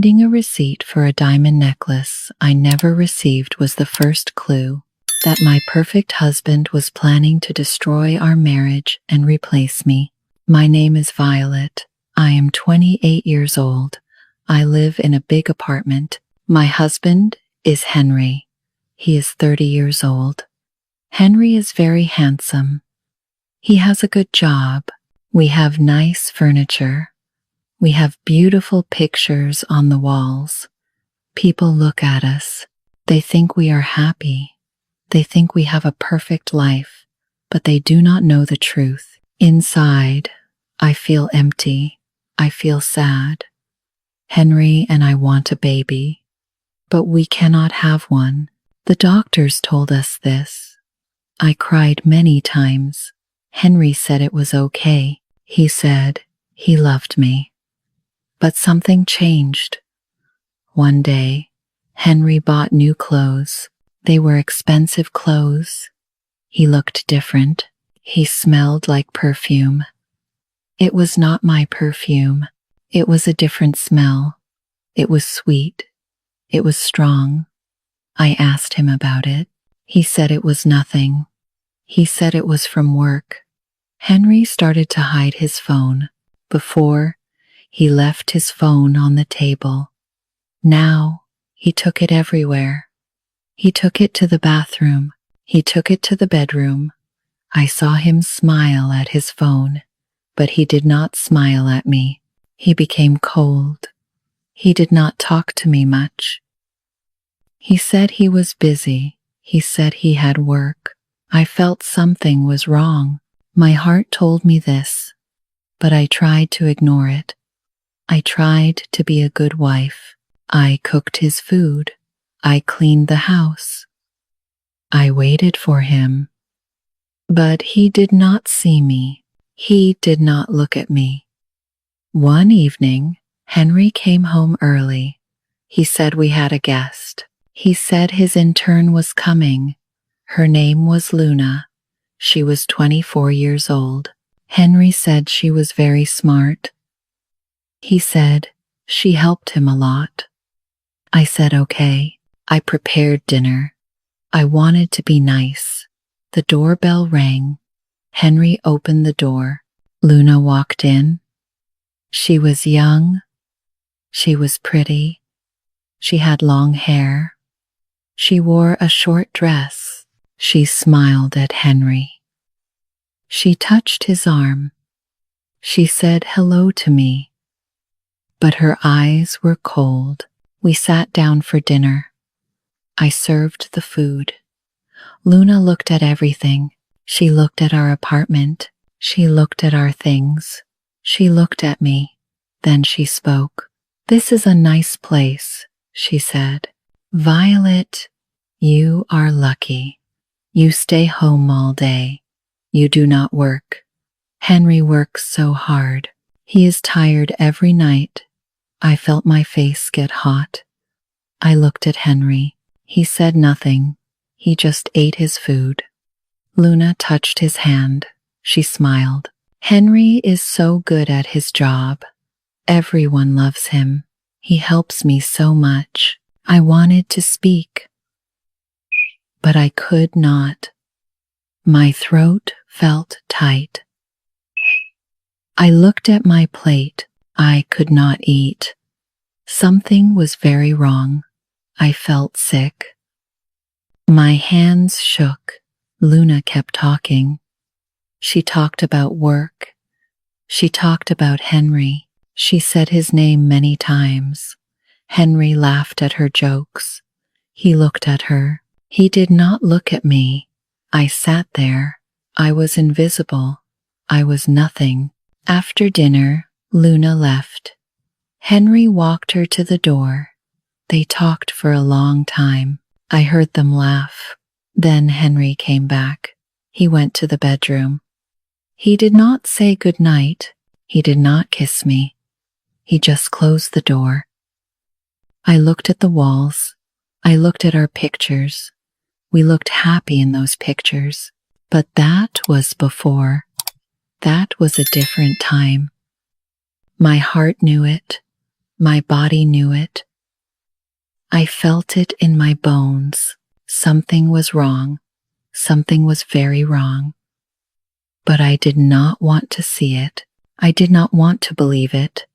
Finding a receipt for a diamond necklace I never received was the first clue that my perfect husband was planning to destroy our marriage and replace me. My name is Violet. I am 28 years old. I live in a big apartment. My husband is Henry. He is 30 years old. Henry is very handsome. He has a good job. We have nice furniture. We have beautiful pictures on the walls. People look at us. They think we are happy. They think we have a perfect life, but they do not know the truth. Inside, I feel empty. I feel sad. Henry and I want a baby, but we cannot have one. The doctors told us this. I cried many times. Henry said it was okay. He said he loved me. But something changed. One day, Henry bought new clothes. They were expensive clothes. He looked different. He smelled like perfume. It was not my perfume. It was a different smell. It was sweet. It was strong. I asked him about it. He said it was nothing. He said it was from work. Henry started to hide his phone. Before, he left his phone on the table. Now, he took it everywhere. He took it to the bathroom. He took it to the bedroom. I saw him smile at his phone, but he did not smile at me. He became cold. He did not talk to me much. He said he was busy. He said he had work. I felt something was wrong. My heart told me this, but I tried to ignore it. I tried to be a good wife. I cooked his food. I cleaned the house. I waited for him. But he did not see me. He did not look at me. One evening, Henry came home early. He said we had a guest. He said his intern was coming. Her name was Luna. She was 24 years old. Henry said she was very smart. He said she helped him a lot. I said okay. I prepared dinner. I wanted to be nice. The doorbell rang. Henry opened the door. Luna walked in. She was young. She was pretty. She had long hair. She wore a short dress. She smiled at Henry. She touched his arm. She said hello to me. But her eyes were cold. We sat down for dinner. I served the food. Luna looked at everything. She looked at our apartment. She looked at our things. She looked at me. Then she spoke. "This is a nice place," she said. "Violet, you are lucky. You stay home all day. You do not work. Henry works so hard. He is tired every night." I felt my face get hot. I looked at Henry. He said nothing. He just ate his food. Luna touched his hand. She smiled. "Henry is so good at his job. Everyone loves him. He helps me so much." I wanted to speak, but I could not. My throat felt tight. I looked at my plate. I could not eat. Something was very wrong. I felt sick. My hands shook. Luna kept talking. She talked about work. She talked about Henry. She said his name many times. Henry laughed at her jokes. He looked at her. He did not look at me. I sat there. I was invisible. I was nothing. After dinner, Luna left. Henry walked her to the door. They talked for a long time. I heard them laugh. Then Henry came back. He went to the bedroom. He did not say good night. He did not kiss me. He just closed the door. I looked at the walls. I looked at our pictures. We looked happy in those pictures. But that was before. That was a different time. My heart knew it. My body knew it. I felt it in my bones. Something was wrong. Something was very wrong. But I did not want to see it. I did not want to believe it.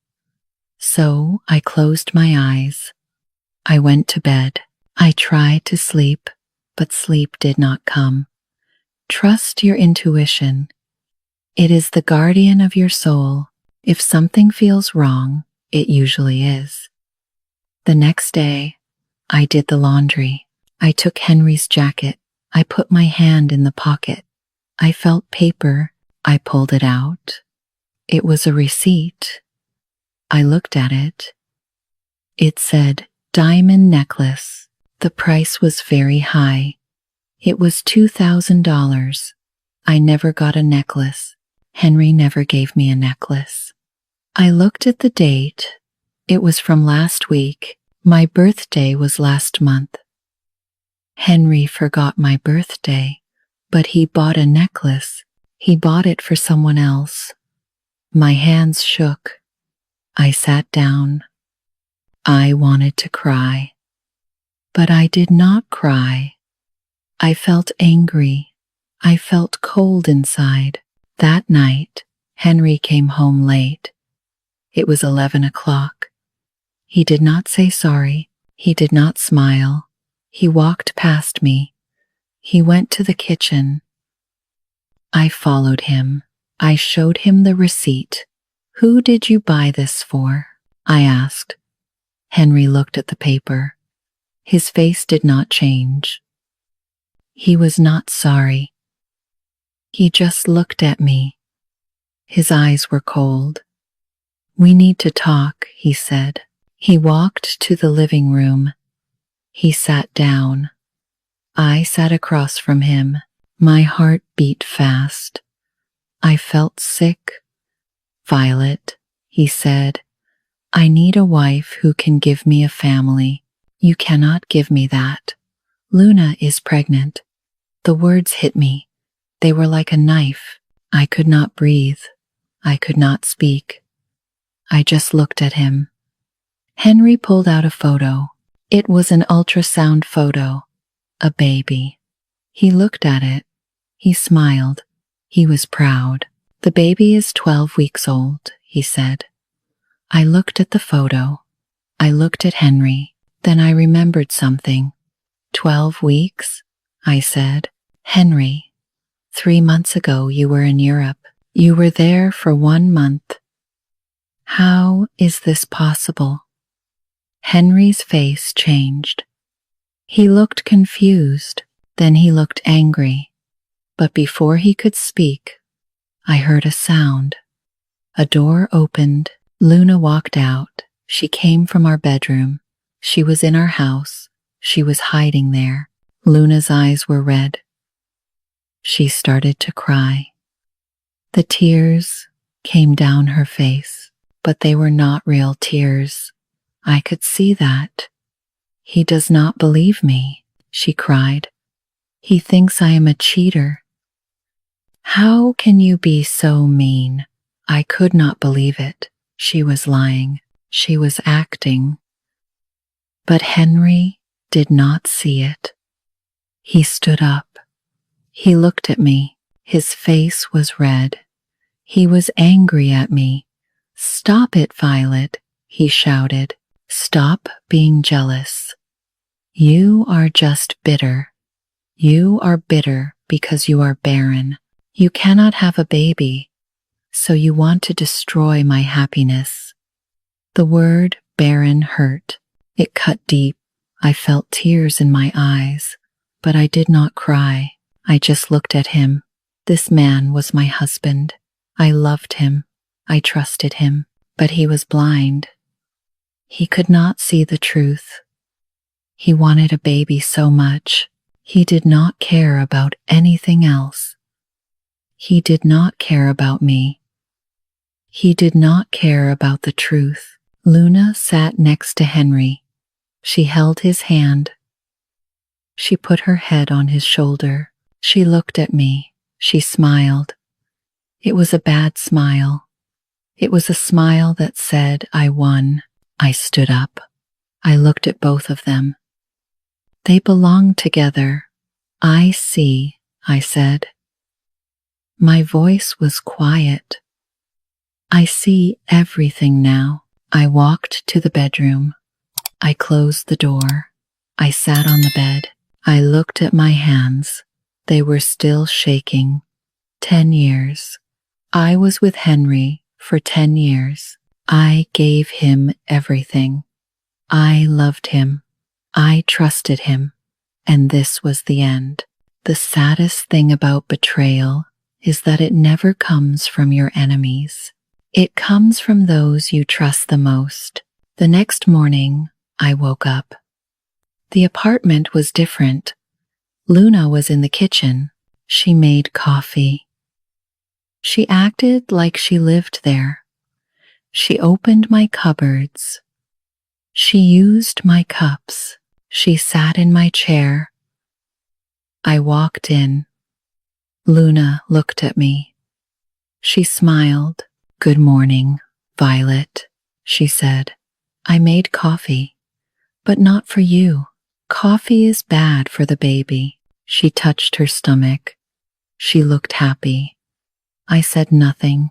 So I closed my eyes. I went to bed. I tried to sleep, but sleep did not come. Trust your intuition. It is the guardian of your soul. If something feels wrong, it usually is. The next day, I did the laundry. I took Henry's jacket. I put my hand in the pocket. I felt paper. I pulled it out. It was a receipt. I looked at it. It said, "Diamond necklace." The price was very high. It was $2,000. I never got a necklace. Henry never gave me a necklace. I looked at the date. It was from last week. My birthday was last month. Henry forgot my birthday, but he bought a necklace. He bought it for someone else. My hands shook. I sat down. I wanted to cry. But I did not cry. I felt angry. I felt cold inside. That night, Henry came home late. It was 11 o'clock. He did not say sorry. He did not smile. He walked past me. He went to the kitchen. I followed him. I showed him the receipt. "Who did you buy this for?" I asked. Henry looked at the paper. His face did not change. He was not sorry. He just looked at me. His eyes were cold. "We need to talk," he said. He walked to the living room. He sat down. I sat across from him. My heart beat fast. I felt sick. "Violet," he said, "I need a wife who can give me a family. You cannot give me that. Luna is pregnant." The words hit me. They were like a knife. I could not breathe. I could not speak. I just looked at him. Henry pulled out a photo. It was an ultrasound photo. A baby. He looked at it. He smiled. He was proud. "The baby is 12 weeks old," he said. I looked at the photo. I looked at Henry. Then I remembered something. 12 weeks? I said. "Henry, 3 months ago you were in Europe. You were there for 1 month. How is this possible?" Henry's face changed. He looked confused. Then he looked angry. But before he could speak, I heard a sound. A door opened. Luna walked out. She came from our bedroom. She was in our house. She was hiding there. Luna's eyes were red. She started to cry. The tears came down her face, but they were not real tears. I could see that. "He does not believe me," she cried. "He thinks I am a cheater." "How can you be so mean?" I could not believe it. She was lying. She was acting. But Henry did not see it. He stood up. He looked at me. His face was red. He was angry at me. "Stop it, Violet," he shouted. "Stop being jealous. You are just bitter. You are bitter because you are barren. You cannot have a baby, so you want to destroy my happiness." The word barren hurt. It cut deep. I felt tears in my eyes, but I did not cry. I just looked at him. This man was my husband. I loved him. I trusted him, but he was blind. He could not see the truth. He wanted a baby so much. He did not care about anything else. He did not care about me. He did not care about the truth. Luna sat next to Henry. She held his hand. She put her head on his shoulder. She looked at me. She smiled. It was a bad smile. It was a smile that said, "I won. I stood up. I looked at both of them. They belong together. I see, I said. My voice was quiet. I see everything now. I walked to the bedroom. I closed the door. I sat on the bed. I looked at my hands. They were still shaking. 10 years. I was with Henry for 10 years. I gave him everything. I loved him. I trusted him. And this was the end. The saddest thing about betrayal is that it never comes from your enemies. It comes from those you trust the most. The next morning, I woke up. The apartment was different. Luna was in the kitchen. She made coffee. She acted like she lived there. She opened my cupboards. She used my cups. She sat in my chair. I walked in. Luna looked at me. She smiled. "Good morning, Violet," she said. "I made coffee, but not for you. Coffee is bad for the baby." She touched her stomach. She looked happy. I said nothing.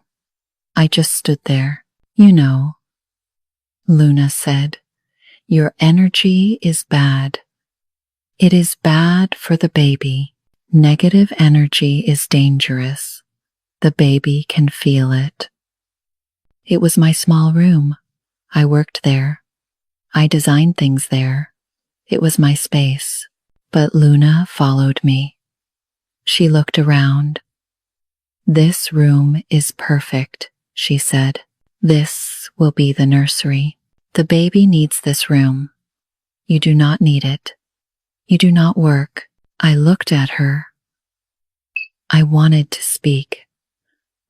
I just stood there. "You know," Luna said, "your energy is bad. It is bad for the baby. Negative energy is dangerous. The baby can feel it." It was my small room. I worked there. I designed things there. It was my space. But Luna followed me. She looked around. "This room is perfect," she said. "This will be the nursery. The baby needs this room. You do not need it. You do not work." I looked at her. I wanted to speak,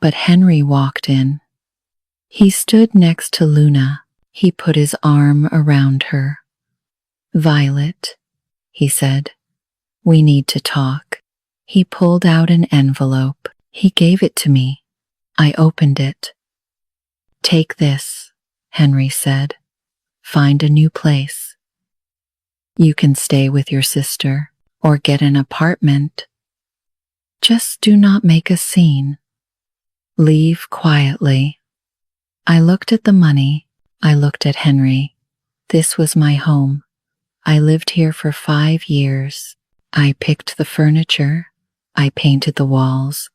but Henry walked in. He stood next to Luna. He put his arm around her. "Violet," he said, "we need to talk." He pulled out an envelope. He gave it to me. I opened it. "Take this," Henry said. "Find a new place. You can stay with your sister or get an apartment. Just do not make a scene. Leave quietly." I looked at the money. I looked at Henry. This was my home. I lived here for 5 years. I picked the furniture. I painted the walls.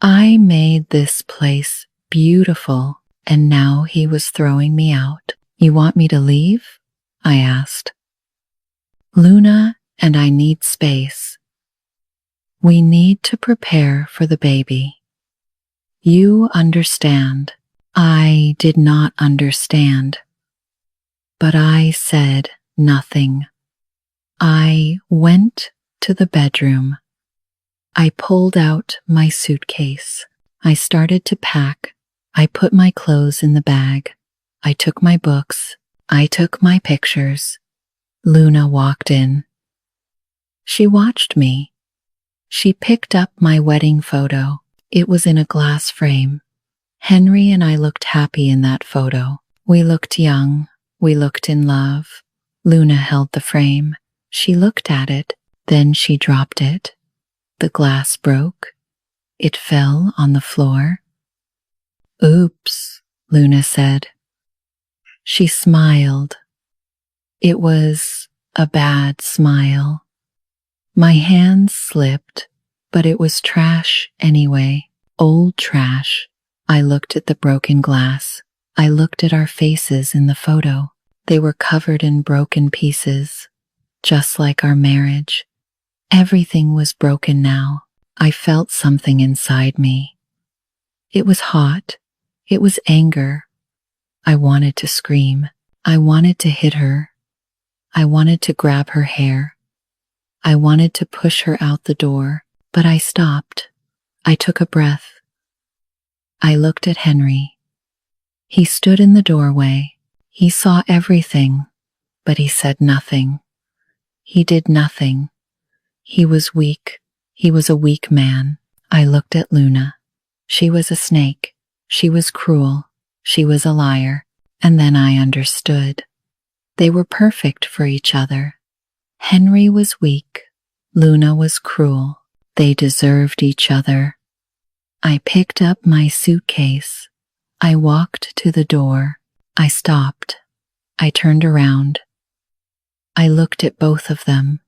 I made this place beautiful, and now he was throwing me out. "You want me to leave?" I asked. "Luna and I need space. We need to prepare for the baby. You understand." I did not understand, but I said nothing. I went to the bedroom. I pulled out my suitcase. I started to pack. I put my clothes in the bag. I took my books. I took my pictures. Luna walked in. She watched me. She picked up my wedding photo. It was in a glass frame. Henry and I looked happy in that photo. We looked young. We looked in love. Luna held the frame. She looked at it. Then she dropped it. The glass broke. It fell on the floor. "Oops," Luna said. She smiled. It was a bad smile. My hands slipped, but it was trash anyway. Old trash. I looked at the broken glass. I looked at our faces in the photo. They were covered in broken pieces, just like our marriage. Everything was broken now. I felt something inside me. It was hot. It was anger. I wanted to scream. I wanted to hit her. I wanted to grab her hair. I wanted to push her out the door, but I stopped. I took a breath. I looked at Henry. He stood in the doorway. He saw everything, but he said nothing. He did nothing. He was weak. He was a weak man. I looked at Luna. She was a snake. She was cruel. She was a liar. And then I understood. They were perfect for each other. Henry was weak. Luna was cruel. They deserved each other. I picked up my suitcase. I walked to the door. I stopped. I turned around. I looked at both of them.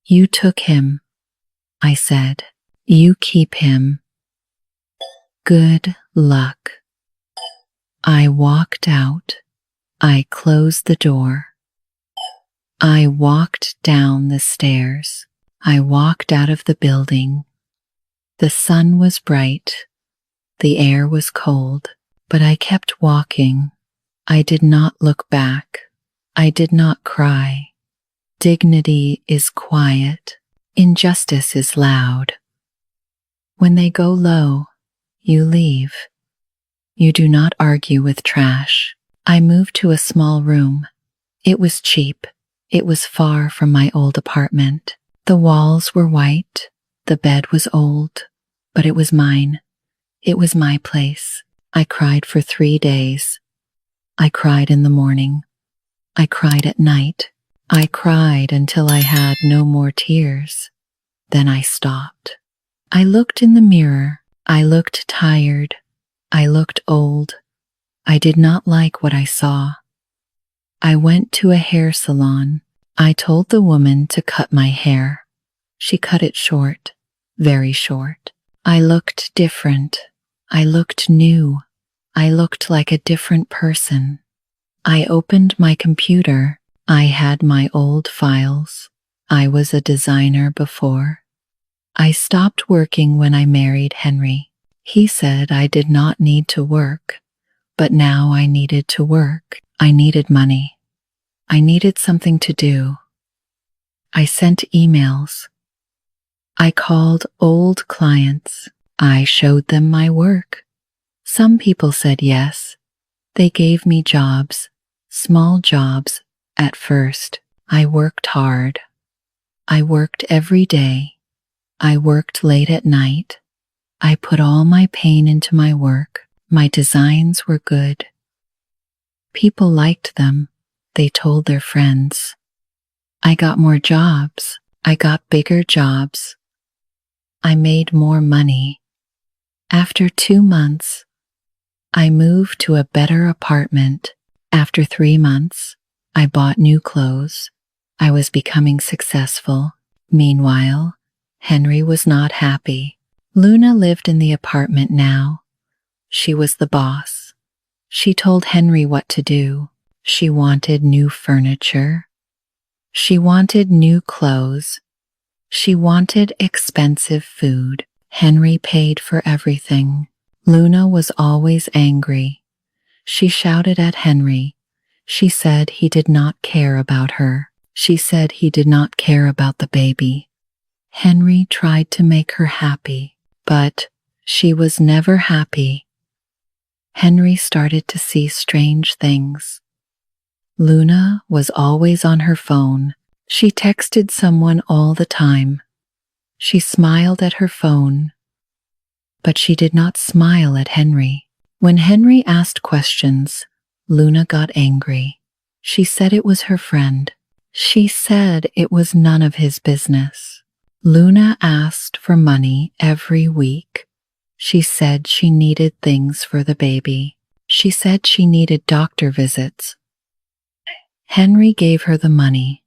You took him, I said. You keep him. Good luck. I walked out. I closed the door. I walked down the stairs. I walked out of the building. The sun was bright. The air was cold, but I kept walking. I did not look back. I did not cry. Dignity is quiet. Injustice is loud. When they go low, you leave. You do not argue with trash. I moved to a small room. It was cheap. It was far from my old apartment. The walls were white. The bed was old, but it was mine. It was my place. I cried for 3 days. I cried in the morning. I cried at night. I cried until I had no more tears. Then I stopped. I looked in the mirror. I looked tired. I looked old. I did not like what I saw. I went to a hair salon. I told the woman to cut my hair. She cut it short, very short. I looked different. I looked new. I looked like a different person. I opened my computer. I had my old files. I was a designer before. I stopped working when I married Henry. He said I did not need to work, but now I needed to work. I needed money. I needed something to do. I sent emails. I called old clients. I showed them my work. Some people said yes. They gave me jobs, small jobs. At first, I worked hard. I worked every day. I worked late at night. I put all my pain into my work. My designs were good. People liked them. They told their friends. I got more jobs. I got bigger jobs. I made more money. After 2 months, I moved to a better apartment. After 3 months, I bought new clothes. I was becoming successful. Meanwhile, Henry was not happy. Luna lived in the apartment now. She was the boss. She told Henry what to do. She wanted new furniture. She wanted new clothes. She wanted expensive food. Henry paid for everything. Luna was always angry. She shouted at Henry. She said he did not care about her. She said he did not care about the baby. Henry tried to make her happy, but she was never happy. Henry started to see strange things. Luna was always on her phone. She texted someone all the time. She smiled at her phone, but she did not smile at Henry. When Henry asked questions, Luna got angry. She said it was her friend. She said it was none of his business. Luna asked for money every week. She said she needed things for the baby. She said she needed doctor visits. Henry gave her the money,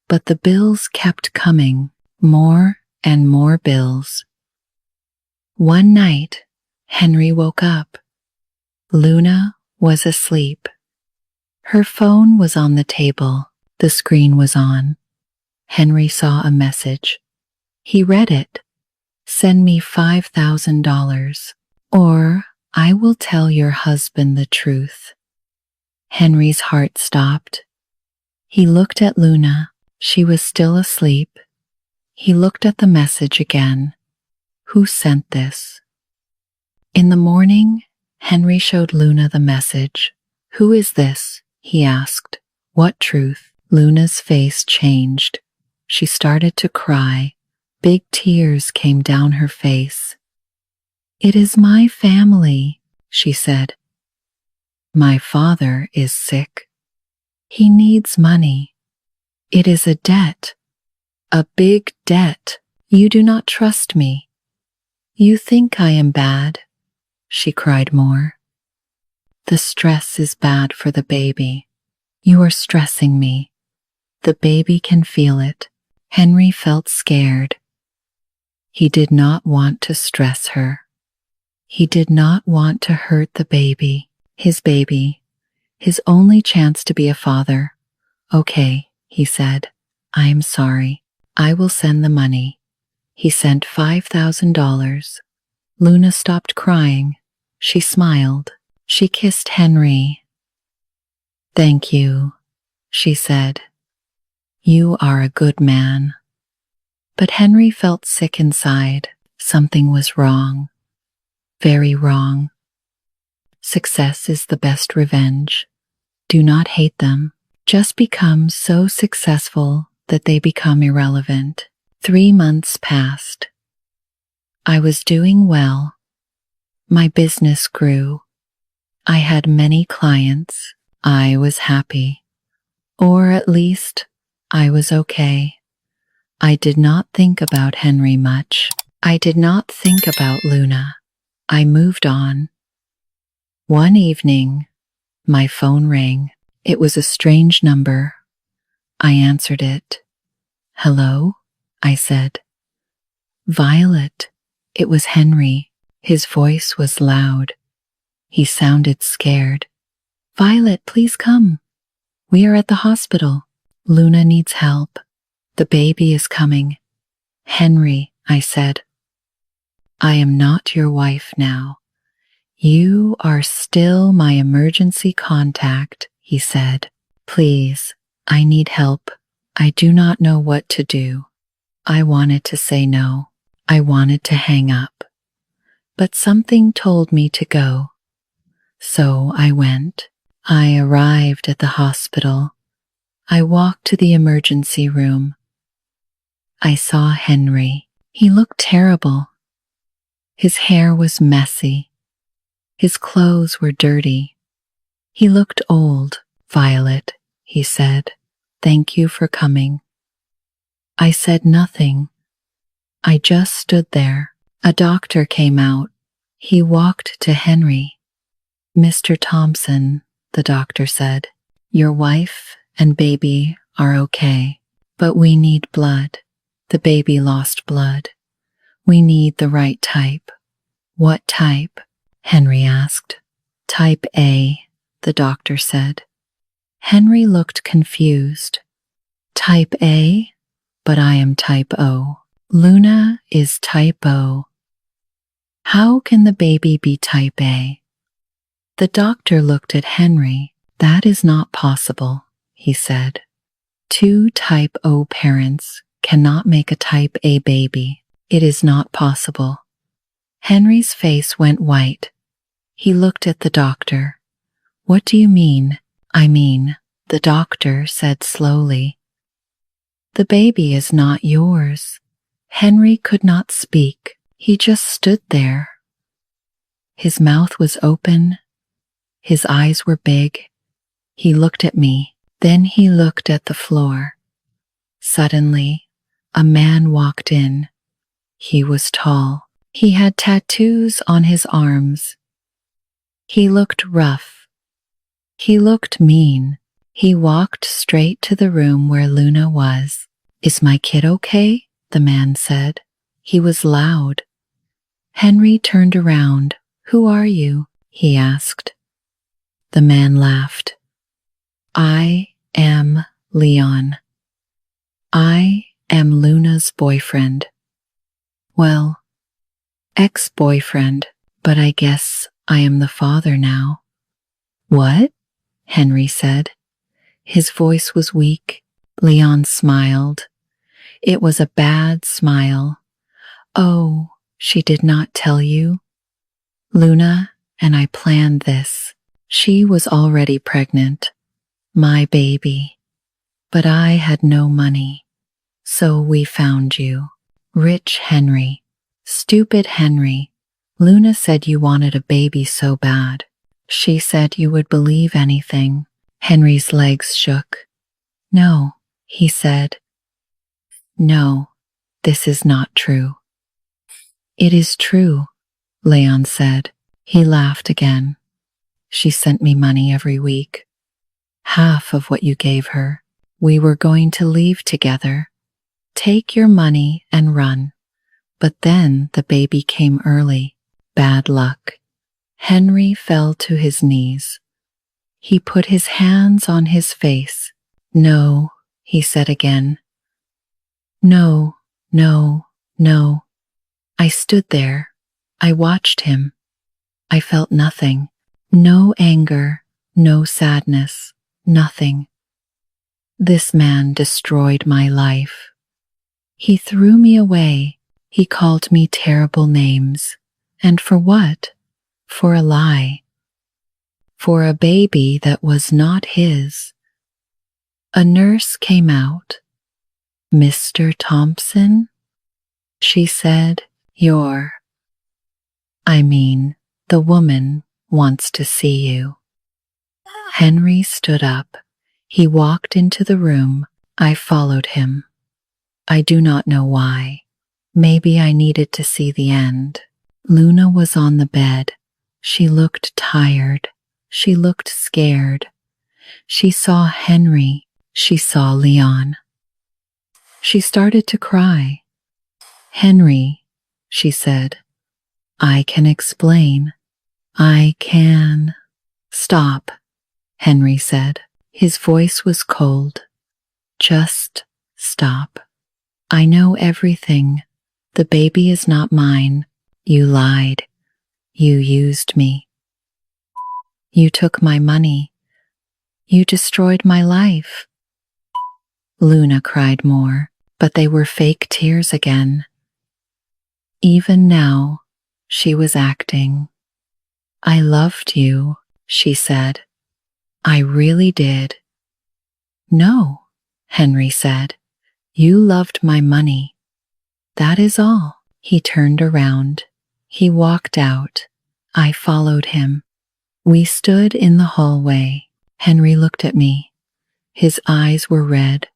but the bills kept coming, more and more bills. One night, Henry woke up. Luna was asleep. Her phone was on the table. The screen was on. Henry saw a message. He read it. Send me $5,000, or I will tell your husband the truth. Henry's heart stopped. He looked at Luna. She was still asleep. He looked at the message again. Who sent this? In the morning, Henry showed Luna the message. Who is this? He asked. What truth? Luna's face changed. She started to cry. Big tears came down her face. It is my family, she said. My father is sick. He needs money. It is a debt. A big debt. You do not trust me. You think I am bad, she cried more. The stress is bad for the baby. You are stressing me. The baby can feel it. Henry felt scared. He did not want to stress her. He did not want to hurt the baby, his only chance to be a father. Okay, he said. I am sorry. I will send the money. He sent $5,000. Luna stopped crying. She smiled. She kissed Henry. Thank you, she said. You are a good man. But Henry felt sick inside. Something was wrong. Very wrong. Success is the best revenge. Do not hate them. Just become so successful that they become irrelevant. 3 months passed. I was doing well. My business grew. I had many clients. I was happy. Or at least, I was okay. I did not think about Henry much. I did not think about Luna. I moved on. One evening, my phone rang. It was a strange number. I answered it. Hello? I said. Violet. It was Henry. His voice was loud. He sounded scared. Violet, please come. We are at the hospital. Luna needs help. The baby is coming. Henry, I said. I am not your wife now. You are still my emergency contact, he said. Please, I need help. I do not know what to do. I wanted to say no. I wanted to hang up. But something told me to go. So I went. I arrived at the hospital. I walked to the emergency room. I saw Henry. He looked terrible. His hair was messy. His clothes were dirty. He looked old. Violet, he said, thank you for coming. I said nothing. I just stood there. A doctor came out. He walked to Henry. Mr. Thompson, the doctor said, your wife and baby are okay, but we need blood. The baby lost blood. We need the right type. What type? Henry asked. Type A, the doctor said. Henry looked confused. Type A? But I am type O. Luna is type O. How can the baby be type A? The doctor looked at Henry. That is not possible, he said. 2 type O parents cannot make a type A baby. It is not possible. Henry's face went white. He looked at the doctor. What do you mean? I mean, the doctor said slowly. The baby is not yours. Henry could not speak. He just stood there. His mouth was open. His eyes were big. He looked at me. Then he looked at the floor. Suddenly, a man walked in. He was tall. He had tattoos on his arms. He looked rough. He looked mean. He walked straight to the room where Luna was. Is my kid okay? The man said. He was loud. Henry turned around. Who are you? He asked. The man laughed. I am Leon. I am Luna's boyfriend. Well, ex-boyfriend, but I guess I am the father now. What? Henry said. His voice was weak. Leon smiled. It was a bad smile. Oh, she did not tell you? Luna and I planned this. She was already pregnant. My baby. But I had no money. So we found you. Rich Henry. Stupid Henry. Luna said you wanted a baby so bad. She said you would believe anything. Henry's legs shook. No, he said. No, this is not true. It is true, Leon said. He laughed again. She sent me money every week. Half of what you gave her. We were going to leave together. Take your money and run. But then the baby came early. Bad luck. Henry fell to his knees. He put his hands on his face. No, he said again. No, no, no. I stood there. I watched him. I felt nothing. No anger, no sadness, nothing. This man destroyed my life. He threw me away. He called me terrible names. And for what? For a lie. For a baby that was not his. A nurse came out. Mr. Thompson? She said, the woman wants to see you. Henry stood up. He walked into the room. I followed him. I do not know why. Maybe I needed to see the end. Luna was on the bed. She looked tired. She looked scared. She saw Henry. She saw Leon. She started to cry. Henry, she said, I can explain. I can. Stop, Henry said. His voice was cold. Just stop. I know everything. The baby is not mine. You lied. You used me. You took my money. You destroyed my life. Luna cried more, but they were fake tears again. Even now, she was acting. I loved you, she said. I really did. No, Henry said. You loved my money. That is all. He turned around. He walked out. I followed him. We stood in the hallway. Henry looked at me. His eyes were red.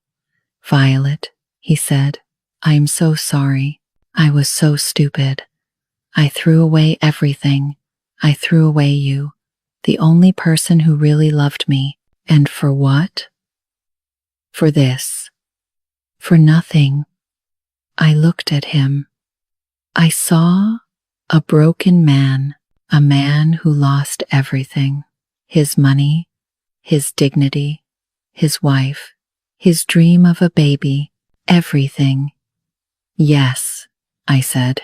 Violet, he said, I am so sorry. I was so stupid. I threw away everything. I threw away you, the only person who really loved me. And for what? For this. For nothing. I looked at him. I saw a broken man, a man who lost everything. His money, his dignity, his wife, his dream of a baby, everything. Yes, I said.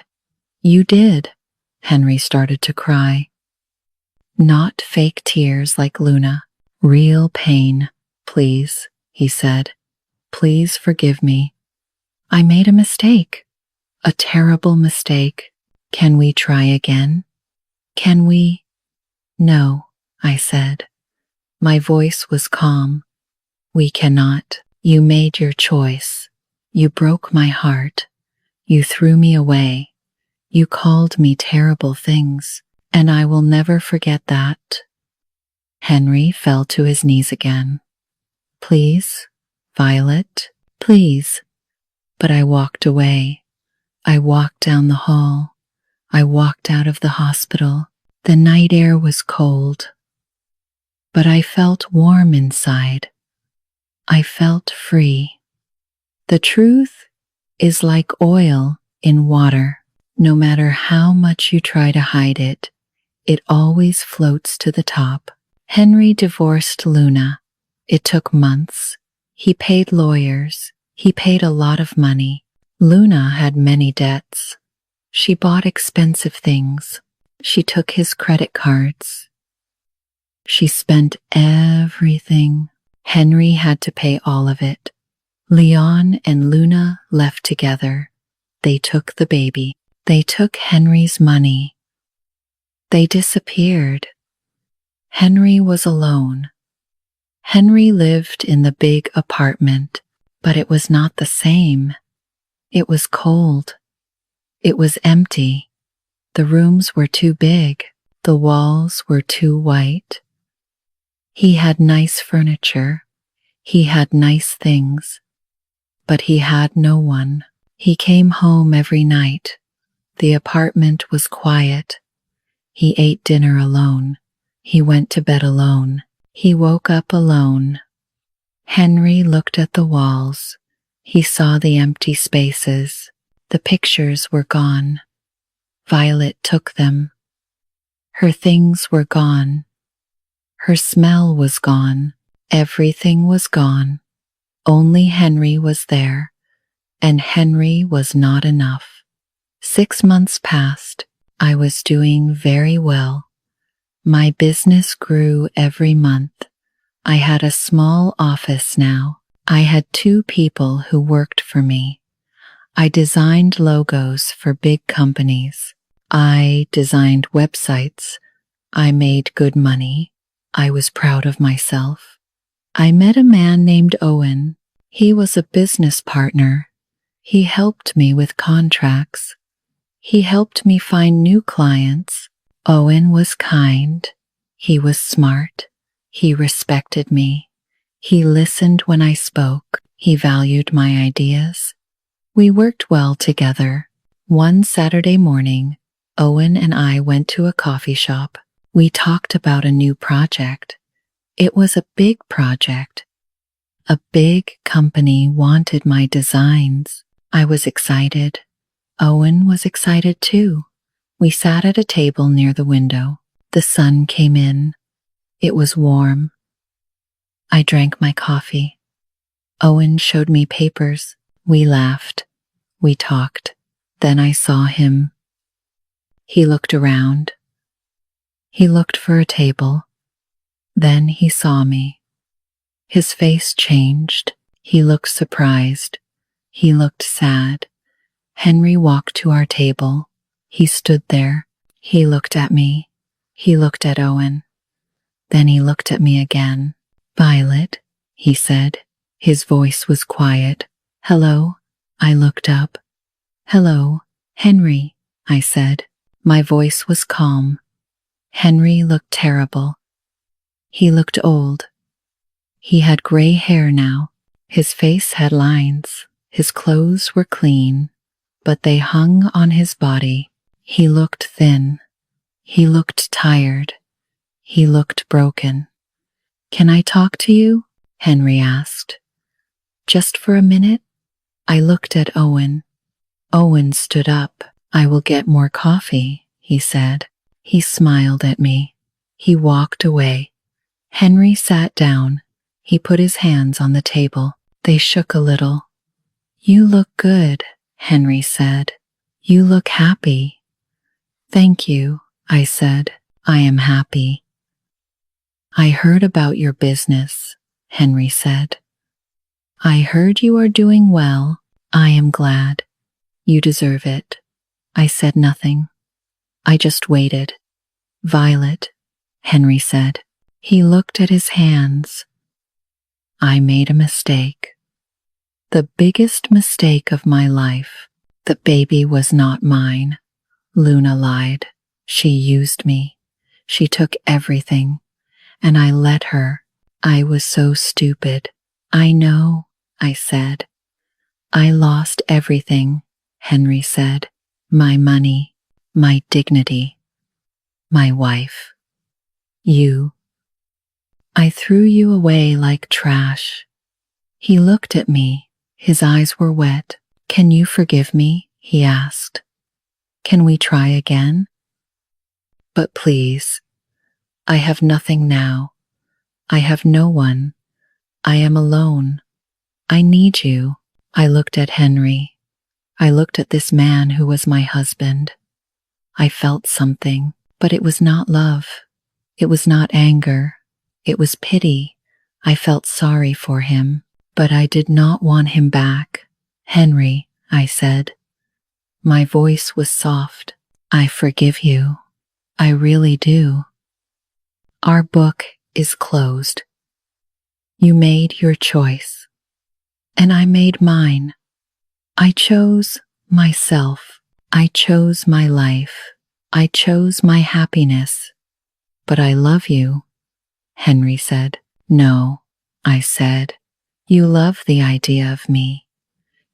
You did. Henry started to cry. Not fake tears like Luna. Real pain. Please, he said. Please forgive me. I made a mistake. A terrible mistake. Can we try again? Can we? No, I said. My voice was calm. We cannot. You made your choice. You broke my heart. You threw me away. You called me terrible things, and I will never forget that. Henry fell to his knees again. Please, Violet, please. But I walked away. I walked down the hall. I walked out of the hospital. The night air was cold. But I felt warm inside. I felt free. The truth is like oil in water. No matter how much you try to hide it, it always floats to the top. Henry divorced Luna. It took months. He paid lawyers. He paid a lot of money. Luna had many debts. She bought expensive things. She took his credit cards. She spent everything. Henry had to pay all of it. Leon and Luna left together. They took the baby. They took Henry's money. They disappeared. Henry was alone. Henry lived in the big apartment, but it was not the same. It was cold. It was empty. The rooms were too big. The walls were too white. He had nice furniture. He had nice things. But he had no one. He came home every night. The apartment was quiet. He ate dinner alone. He went to bed alone. He woke up alone. Henry looked at the walls. He saw the empty spaces. The pictures were gone. Violet took them. Her things were gone. Her smell was gone. Everything was gone. Only Henry was there, and Henry was not enough. 6 months passed. I was doing very well. My business grew every month. I had a small office now. I had 2 people who worked for me. I designed logos for big companies. I designed websites. I made good money. I was proud of myself. I met a man named Owen. He was a business partner. He helped me with contracts. He helped me find new clients. Owen was kind. He was smart. He respected me. He listened when I spoke. He valued my ideas. We worked well together. One Saturday morning, Owen and I went to a coffee shop. We talked about a new project. It was a big project. A big company wanted my designs. I was excited. Owen was excited too. We sat at a table near the window. The sun came in. It was warm. I drank my coffee. Owen showed me papers. We laughed. We talked. Then I saw him. He looked around. He looked for a table. Then he saw me. His face changed. He looked surprised. He looked sad. Henry walked to our table. He stood there. He looked at me. He looked at Owen. Then he looked at me again. "Violet," he said. His voice was quiet. "Hello." I looked up. "Hello, Henry," I said. My voice was calm. Henry looked terrible. He looked old. He had gray hair now. His face had lines. His clothes were clean, but they hung on his body. He looked thin. He looked tired. He looked broken. "Can I talk to you?" Henry asked. "Just for a minute?" I looked at Owen. Owen stood up. "I will get more coffee," he said. He smiled at me. He walked away. Henry sat down. He put his hands on the table. They shook a little. "You look good," Henry said. "You look happy." "Thank you," I said. "I am happy." "I heard about your business," Henry said. "I heard you are doing well. I am glad. You deserve it." I said nothing. I just waited. "Violet," Henry said. He looked at his hands. "I made a mistake. The biggest mistake of my life. The baby was not mine. Luna lied. She used me. She took everything, and I let her. I was so stupid." "I know," I said. "I lost everything," Henry said. "My money, my dignity, my wife. You. I threw you away like trash." He looked at me. His eyes were wet. "Can you forgive me?" he asked. "Can we try again?" "But please. I have nothing now. I have no one. I am alone. I need you." I looked at Henry. I looked at this man who was my husband. I felt something, but it was not love. It was not anger. It was pity. I felt sorry for him, but I did not want him back. "Henry," I said. My voice was soft. "I forgive you. I really do. Our book is closed. You made your choice, and I made mine. I chose myself. I chose my life. I chose my happiness. But I love you, Henry said. No, I said. You love the idea of me.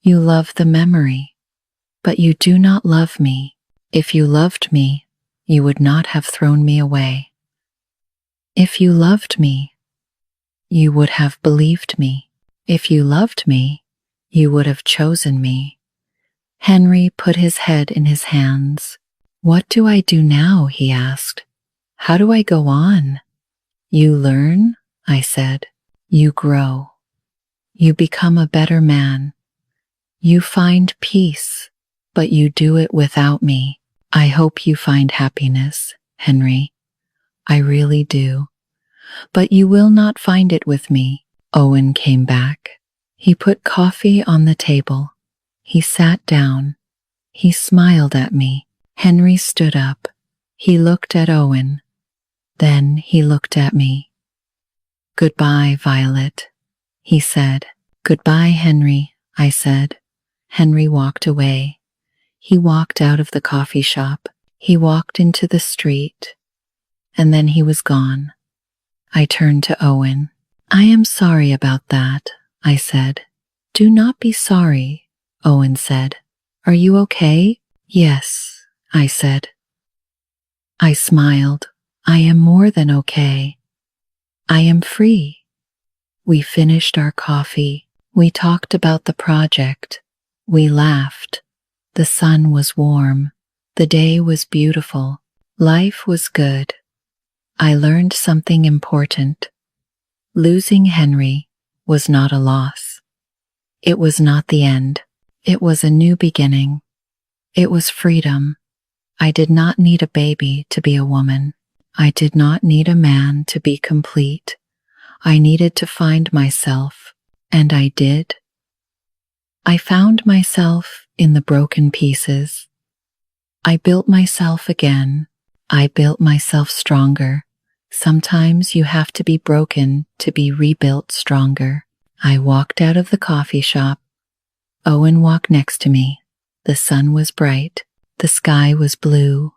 You love the memory. But you do not love me. If you loved me, you would not have thrown me away. If you loved me, you would have believed me. If you loved me, you would have chosen me. Henry put his head in his hands. What do I do now? He asked. How do I go on? You learn, I said. You grow. You become a better man. You find peace, but you do it without me. I hope you find happiness, Henry. I really do. But you will not find it with me. Owen came back. He put coffee on the table. He sat down. He smiled at me. Henry stood up. He looked at Owen. Then he looked at me. Goodbye, Violet, he said. Goodbye, Henry, I said. Henry walked away. He walked out of the coffee shop. He walked into the street. And then he was gone. I turned to Owen. I am sorry about that, I said. Do not be sorry, Owen said. Are you okay? Yes, I said. I smiled. I am more than okay. I am free. We finished our coffee. We talked about the project. We laughed. The sun was warm. The day was beautiful. Life was good. I learned something important. Losing Henry was not a loss. It was not the end. It was a new beginning. It was freedom. I did not need a baby to be a woman. I did not need a man to be complete. I needed to find myself, and I did. I found myself in the broken pieces. I built myself again. I built myself stronger. Sometimes you have to be broken to be rebuilt stronger. I walked out of the coffee shop. Owen walked next to me. The sun was bright. The sky was blue.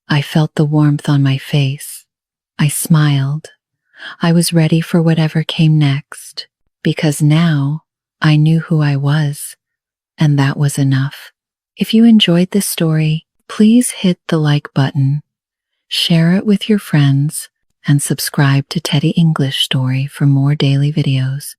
I felt the warmth on my face. I smiled. I was ready for whatever came next, because now I knew who I was, and that was enough. If you enjoyed this story, please hit the like button, share it with your friends, and subscribe to Teddy English Story for more daily videos.